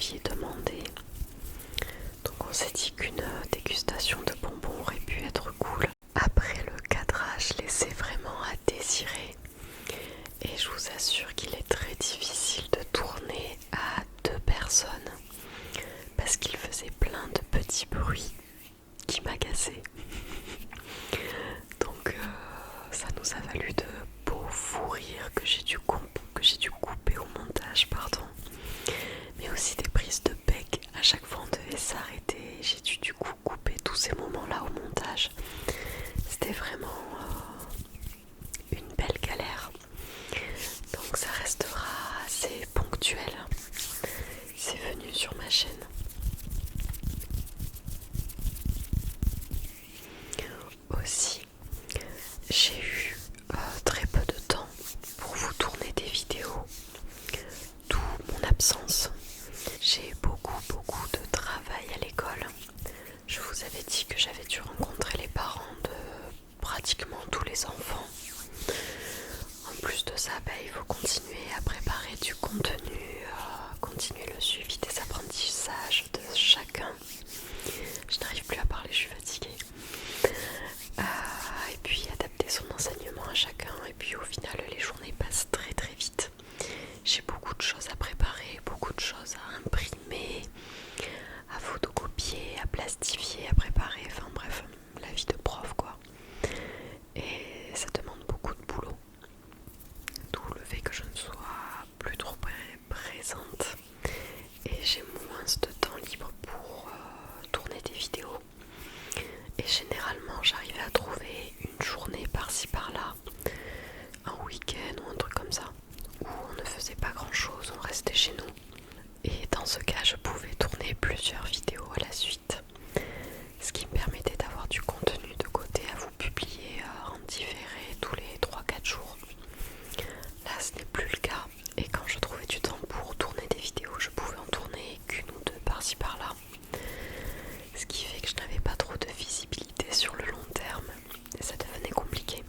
m'aviez demandé. Donc on s'est dit qu'une dégustation de bonbons aurait pu être cool. Après, le cadrage laissait vraiment à désirer. Et je vous assure qu'il est très difficile de tourner à 2 personnes parce qu'il faisait plein de petits bruits qui m'agaçaient. Donc ça nous a valu de beaux fous rires que j'ai dû couper au montage, pardon. Mais aussi des prises de bec. À chaque fois on devait s'arrêter. J'ai dû du coup couper tous ces moments-là au montage. C'était vraiment une belle galère. Donc ça restera assez ponctuel. C'est venu sur ma chaîne. Aussi, j'ai eu très peu de temps pour vous tourner des vidéos, d'où mon absence. J'ai beaucoup de travail à l'école. Je vous avais dit que j'avais dû rencontrer les parents de pratiquement tous les enfants. En plus de ça, il faut continuer à préparer du contenu, continuer le suivi des apprentissages de chacun. Je n'arrive plus à parler, je suis fatiguée. Et puis adapter son enseignement à chacun. Et puis au final, les journées passent très vite. J'ai beaucoup de choses à préparer, beaucoup de choses à imprimer, à photocopier, à plastifier, à préparer. Enfin bref, la vie de prof quoi. Et ça demande beaucoup de boulot. D'où le fait que je ne sois plus trop présente. Et j'ai moins de temps libre pour tourner des vidéos. Et généralement j'arrivais à trouver une journée par-ci par-là, un week-end ou un truc comme ça, où on ne faisait pas grand-chose, on restait chez nous. Et dans ce cas je pouvais tourner plusieurs vidéos à la suite, ce qui me permettait d'avoir du contenu de côté à vous publier en différé tous les 3-4 jours. Là ce n'est plus le cas, et quand je trouvais du temps pour tourner des vidéos, je pouvais en tourner qu'une ou deux par-ci par-là. Ce qui fait que je n'avais pas trop de visibilité sur le long terme et ça devenait compliqué.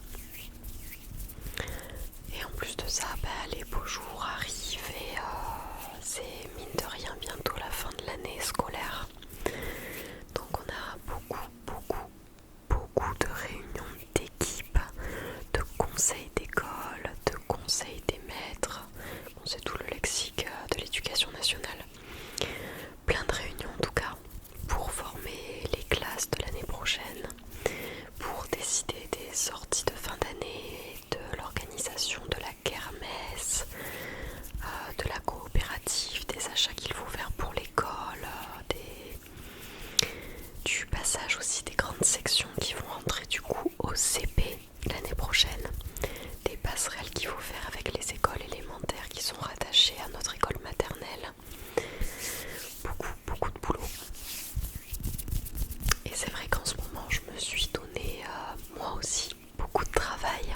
Et en plus de ça, les beaux jours arrivent et c'est mine de rien bientôt la fin de l'année scolaire. Donc on a beaucoup de réunions d'équipe, de conseils d'école, de conseils des maîtres. Bon, c'est tout le lexique de l'éducation nationale. Plein de réunions en tout cas, pour former les classes de l'année prochaine, pour décider des sorties de fin d'année, de l'organisation de la kermesse, de la coopérative, des achats qu'il faut faire pour l'école, du passage aussi des grandes sections qui vont entrer du coup au CP l'année prochaine, des passerelles qu'il faut faire avec les écoles élémentaires qui sont rattachées à notre école maternelle. Beaucoup de boulot. Et c'est vrai qu'en ce moment je me suis donné moi aussi beaucoup de travail.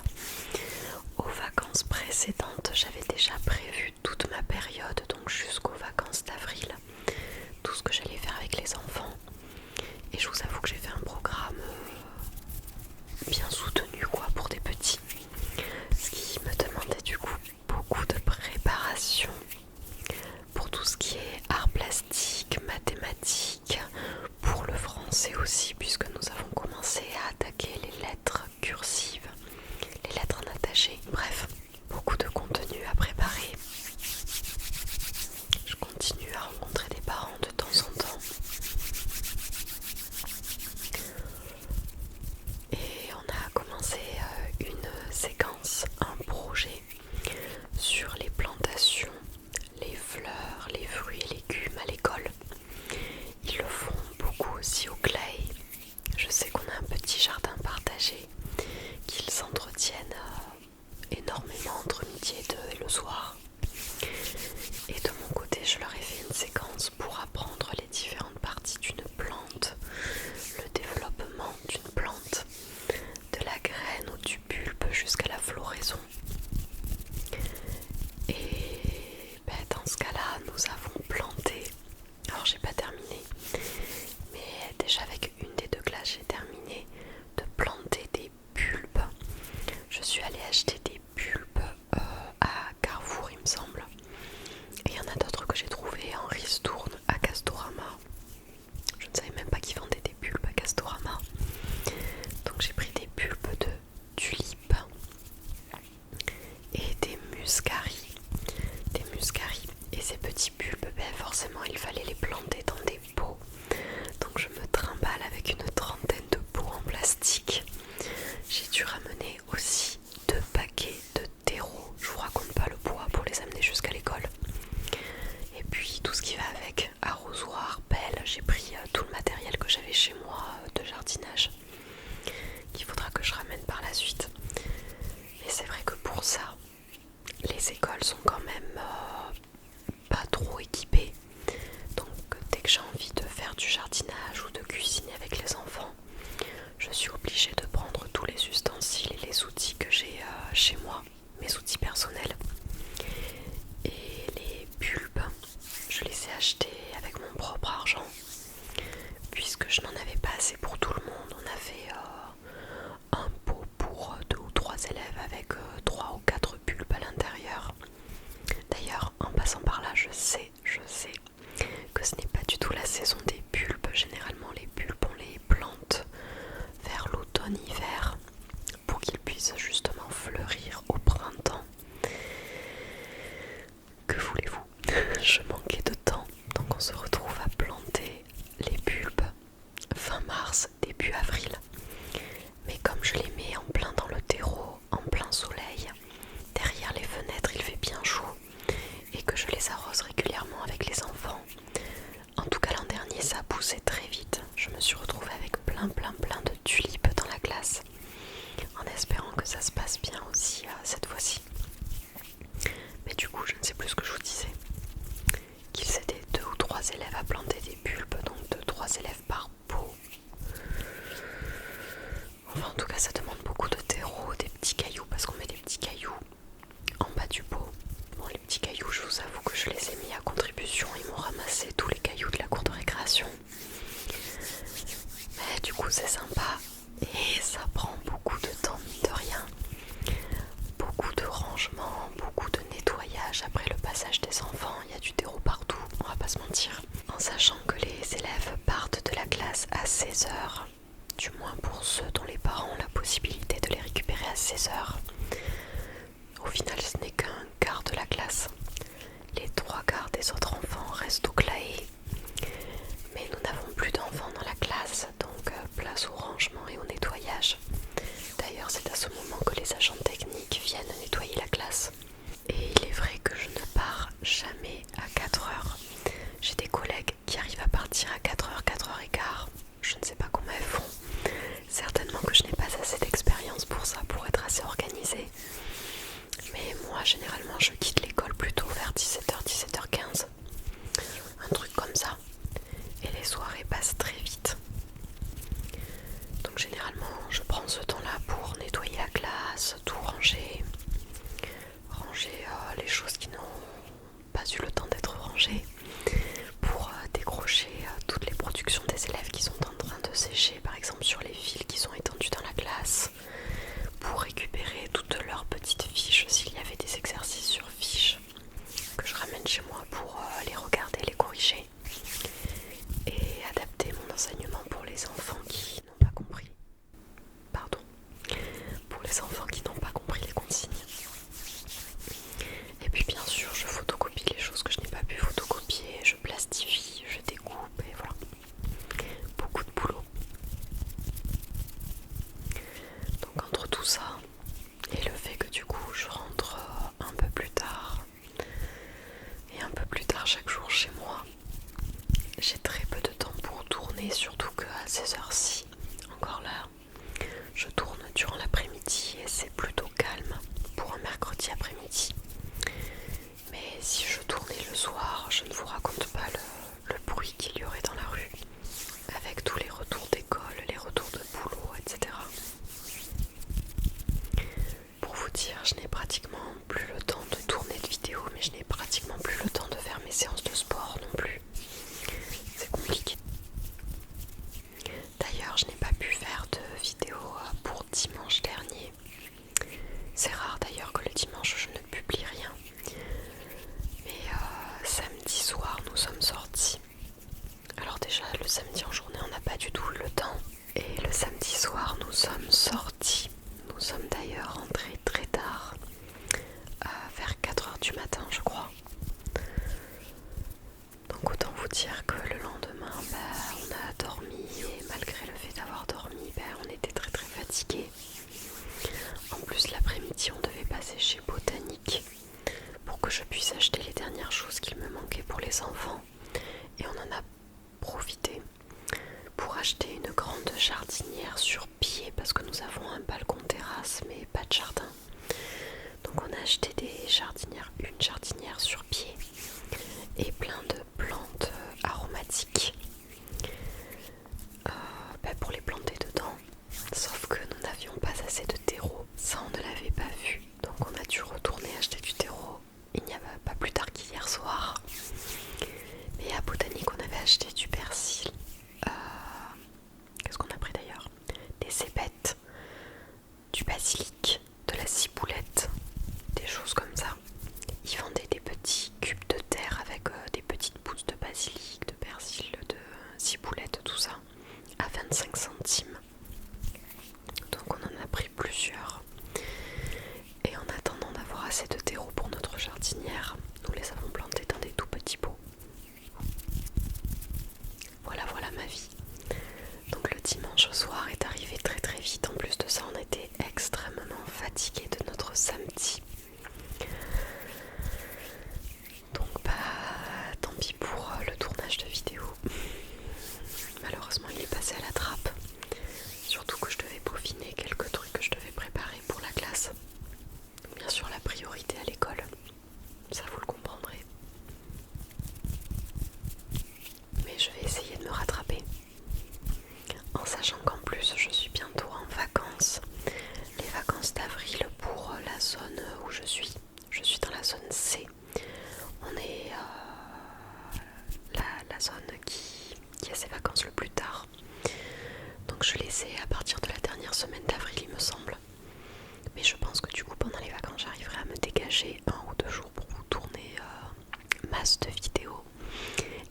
Aux vacances précédentes j'avais déjà prévu toute ma période, donc jusqu'aux vacances d'avril, tout ce que j'allais faire avec les enfants. Et je vous avoue que j'ai fait un programme bien soutenu quoi pour des petits, ce qui me demandait du coup beaucoup de préparation pour tout ce qui est art plastique, mathématiques, pour le français aussi, puisque nous avons commencé à attaquer les lettres cursives, les lettres natagées. Bref, beaucoup de contenu à préparer. Je continue à rencontrer des parents de temps en temps. Et on a commencé une séquence, un projet sur les plantations, les fleurs, les fruits et légumes à l'école. Ils le font beaucoup aussi au Clay, ben forcément il fallait les planter dans des pots. Donc je me trimballe avec une trentaine de pots en plastique. J'ai dû ramener aussi 2 paquets de terreau. Je vous raconte pas le poids pour les amener jusqu'à l'école. Et puis tout ce qui va avec, arrosoir, pelle. J'ai pris tout le matériel que j'avais chez moi de jardinage, qu'il faudra que je ramène par la suite. Et c'est vrai que pour ça, les écoles sont quand même pas trop équipées. Donc dès que j'ai envie de faire du jardinage ou de cuisiner avec les enfants, je suis obligée de prendre tous les ustensiles et les outils que j'ai chez moi, mes outils personnels. Et les bulbes, je les ai achetés avec mon propre argent, puisque je n'en avais pas assez pour tout le monde. On a fait un pot pour 2 ou 3 élèves avec 3 ou 4 bulbes à l'intérieur. D'ailleurs, en passant par là, je sais que ce n'est pas du tout la saison des bulbes. Généralement, les bulbes, on les plante vers l'automne-hiver pour qu'ils puissent justement fleurir au printemps. Que voulez-vous? Je manquais de temps, donc on se retrouve à planter les bulbes fin mars, début avril. Mais comme je les mets en plein dans le terreau, en plein soleil, derrière les fenêtres il fait bien chaud, et que je les arrose régulièrement avec les enfants. En tout cas l'an dernier ça a poussé très vite. Je me suis retrouvée avec plein de tulipes dans la classe, en espérant que ça se passe bien aussi cette fois-ci. Mais du coup je ne sais plus ce que je vous disais, qu'ils étaient 2 ou 3 élèves à planter des bulbes, donc 2-3 élèves par pot. Enfin en tout cas ça demande beaucoup de terreau, des petits cailloux, parce qu'on met des petits cailloux en bas du pot. Bon, les petits cailloux, je vous avoue que je les ai mis à contribution. Ils m'ont ramassé tous les cailloux de la cour de récréation. Mais du coup c'est sympa et ça prend beaucoup de temps, mine de rien. Beaucoup de rangement, beaucoup de nettoyage après le passage des enfants. Il y a du terreau partout, on va pas se mentir. En sachant que les élèves partent de la classe à 16h, du moins pour ceux dont les parents ont la possibilité de les récupérer à 16h. Au final ce n'est qu'un quart de la classe. Les 3/4 des autres enfants restent au claé. Mais nous n'avons plus d'enfants dans la classe, donc place au rangement et au nettoyage. D'ailleurs c'est à ce moment que les agents techniques viennent nettoyer la classe. Et il est vrai que je ne pars jamais à 4h. J'ai des collègues qui arrivent à partir à 4h, 4h15. Je ne sais pas comment elles font. Certainement que je n'ai pas assez d'expérience pour ça, pour être assez organisée. Mais moi généralement je quitte l'école plutôt vers 17h, 17h15. Un truc comme ça. Et les soirées passent très vite. Donc généralement je prends ce temps-là pour nettoyer la classe, tout ranger. Ranger les choses qui n'ont pas eu le temps d'être rangées. Pour décrocher toutes les productions des élèves qui sont en train de sécher, par exemple sur les fils qui sont étendus dans la classe. Pour récupérer toutes leurs petites fiches, s'il y avait des exercices sur fiches, que je ramène chez moi pour les regarder, les corriger. Et adapter mon enseignement pour les enfants qui n'ont pas compris. Pardon. Pour les enfants qui n'ont pas compris les consignes. Et puis bien sûr, je photocopie les choses que je n'ai pas pu photocopier, je plastifie, je découpe et voilà. Beaucoup de boulot. Donc entre tout ça et le fait que du coup je rentre un peu plus tard et un peu plus tard chaque jour chez moi, j'ai très peu de temps pour tourner, surtout qu'à ces heures-ci, encore là, je tourne durant l'après-midi et c'est plutôt calme pour un mercredi après-midi. Mais si je tournais le soir, je ne vous raconte pas le bruit qu'il y aurait dans la rue, avec tous les retours d'école, les retours de boulot, etc. Pour vous dire, je n'ai pratiquement plus le temps de tourner de vidéos, mais je n'ai pratiquement plus le temps de faire mes séances de sport non plus. C'est compliqué. D'ailleurs, je n'ai pas pu faire de vidéo pour dimanche dernier. C'est rare d'ailleurs que le dimanche je ne publie rien. Mais samedi soir, nous dire que le lendemain, on a dormi et malgré le fait d'avoir dormi, on était très très fatigués. En plus, l'après-midi, on devait passer chez Botanique pour que je puisse acheter les dernières choses qu'il me manquait pour les enfants. Et on en a profité pour acheter une grande jardinière sur pied parce que nous avons un balcon terrasse mais pas de jardin. Donc on a acheté une jardinière sur pied et plein de plantes aromatiques pour les planter dedans. Sauf que nous n'avions pas assez de terreau, ça on ne l'avait pas vu. Donc on a dû retourner acheter du terreau. Il n'y avait pas plus tard qu'hier soir. Et à Botanique on avait acheté du persil. Qu'est-ce qu'on a pris d'ailleurs? Des cébettes, du basilic, de la ciboulette, des choses comme ça. Ils vendaient des petits cubes de terre avec des petites pousses de basilic, de persil, de ciboulette, tout ça, à 25 centimes. Donc on en a pris plusieurs. Et en attendant d'avoir assez de terreau pour notre jardinière, nous les avons plantés dans des tout petits pots. Voilà ma vie. Donc le dimanche soir est arrivé très très vite. En plus de ça, on était extrêmement fatigués de notre samedi. Donc tant pis pour le tournage de vidéo. Malheureusement il est passé à la trappe. Surtout que je devais peaufiner quelques trucs que je devais préparer pour la classe. Bien sûr la priorité à l'école. Ça vous le comprendrez. Mais je vais essayer de me rattraper. En sachant qu'en plus je suis bientôt en vacances. Les vacances d'avril pour la zone où je suis. Je suis dans la zone C. On est la zone qui a ses vacances le plus tard. Donc je les ai à partir de la dernière semaine d'avril il me semble. Mais je pense que du coup pendant les vacances j'arriverai à me dégager 1 ou 2 jours pour vous tourner masse de vidéos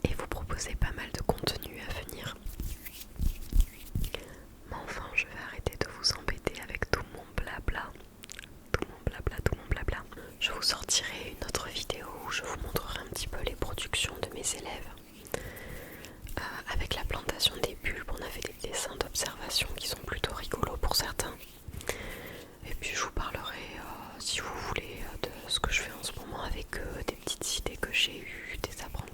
et vous proposer pas mal de contenu à venir. Mais enfin je vais arrêter de vous embêter avec tout mon blabla. Je vous sortirai une autre vidéo où je vous montrerai un petit peu les productions de mes élèves. Avec la plantation des bulbes, on a fait des dessins d'observation qui sont plutôt rigolos pour certains. Et puis je vous parlerai, si vous voulez, de ce que je fais en ce moment avec eux, des petites idées que j'ai eues, des apprentissages